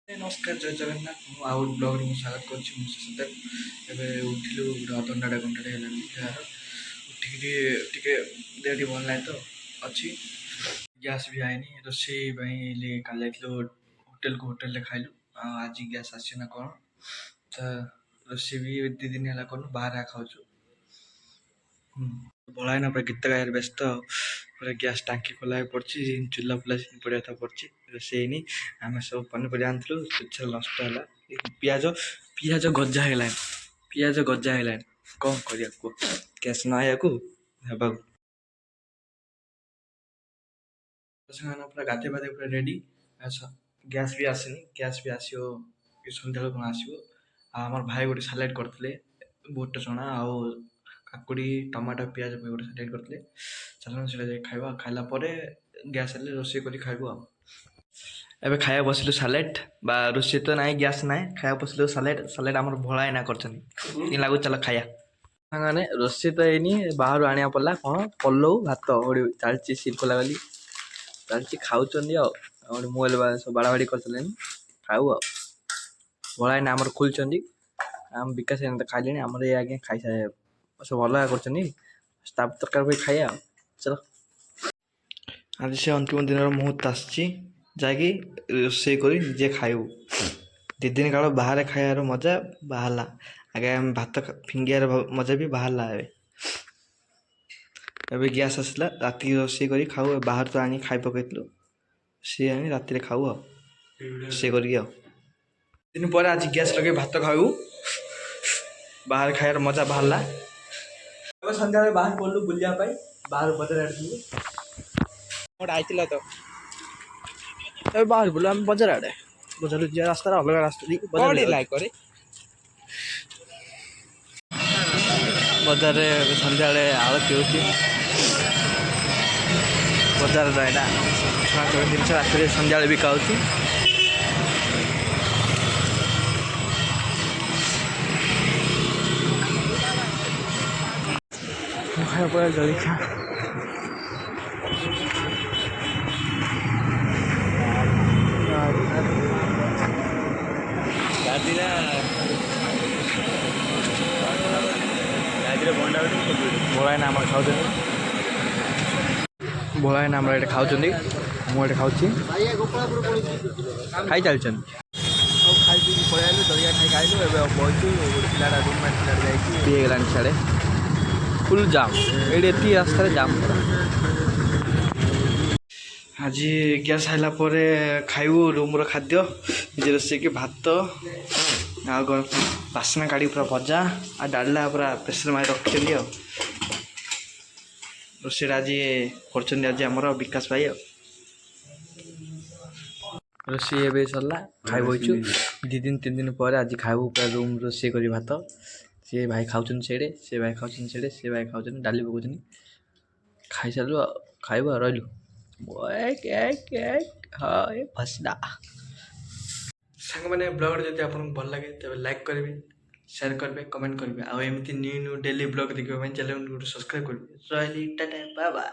नमस्कार जय जगन्नाथ मु आउट ब्लॉग में स्वागत करुँच मुझे उठिलु गोटे अधघंटा घंटे है उठिकी देह भल ना तो अच्छी गैस भी आईनी रोषे कल होटेल खाइलु आज गैस आसना कौन तो रोषे भी 2 दिन है करूँ बाहर खाऊ भलाइन पूरा गीत गायर व्यस्त पूरा गैस टांकी खोला पड़ी चूल्हा फुला पड़ा था पड़ी रोषे आम सब पनीपरिया आनलु से नष्ट है पिज पिज गजा है पिज गजा है कौन कर गैस ना आया पूरा गाधे बाधे पूरा रेडी गैस भी आसनी गैस भी आसो सन्ध्या कौन आसो आम भाई गोटे सालाड करते बुट चना आउ काकुड़ी टमाटो पिज गोटे सालाड करते चलो खाइबा खाइला गैस हेल्ले रोषे कर खाइबू एबे खाया बसिलु सालाड बा रोषे तो ना गैस ना खाया बसिलु सालाड सालाड आम भला ना कर लगुच चल खाया साने रोषे तो यही बाहर आने पड़ा कौन पलौ भात चलती सिरकोला वाली चलती खाऊँ मोबाइल सब बाड़ा बाड़ी कर खाऊ भला ना आम खोल आम विकास खाइले आम ये आगे खाई सब अलग कर तरकार खाया चलो आज से अंतिम दिन मुहूर्त आसकि रोषे कर निजे खाइबू 2 दिन काल बाहर खायार मजा बाहर आगे आम भात फिंगियार मजा भी बाहर एबे गैस आसला राति रोषे कर खाऊ बाहर तो आनी खाई पकईलु सी आनी राति खाऊ रोषे कर दिन पर आज गैस लगे भात खाऊ बाहर खायार मजा बाहर सन्ध्या बाहर पड़लु बुलिया बाहर बजार आड़े आई तो बाहर बोलो आम बजार आड़े बजार रास्ता अलग रास्ता बजार सन्ध्या आलती हो बजार जिन रात सन्ध्या बिका खाया जलिखा भलाइन आम खाऊ भलाइन आम ये खाऊ मुझे खाऊ खाई चल खाई पी पलैलु दलिया खाई खाइलु बचु पिलाटा रूम पीगला साढ़े फुल जाम ये रास्तार जाम आज गैस आइला खाइबू रूम खाद्य निजे रोषे कि भात आ बासना काढ़ी पूरा भजा आ डालना पूरा प्रेसर मार रखी रोषे आज कर आमर विकास भाई रोषे ए सरला खाई बचु 2-3 दिन पर आज खाइबू पूरा रूम रोषे कर भात सी भाई खाऊन से भाई खाऊन से भाई खाऊन डाली पकाउन खाई सारू खाइबू रही हाँ फसला सांग मैंने ब्लॉग जब आपको भल लगे तब लाइक करेंगे शेयर करेंगे कमेंट करेंगे आमती न्यू न्यू डेली ब्लॉग देखा चैनल सब्सक्राइब करेंगे रही टाटा बाय बाय।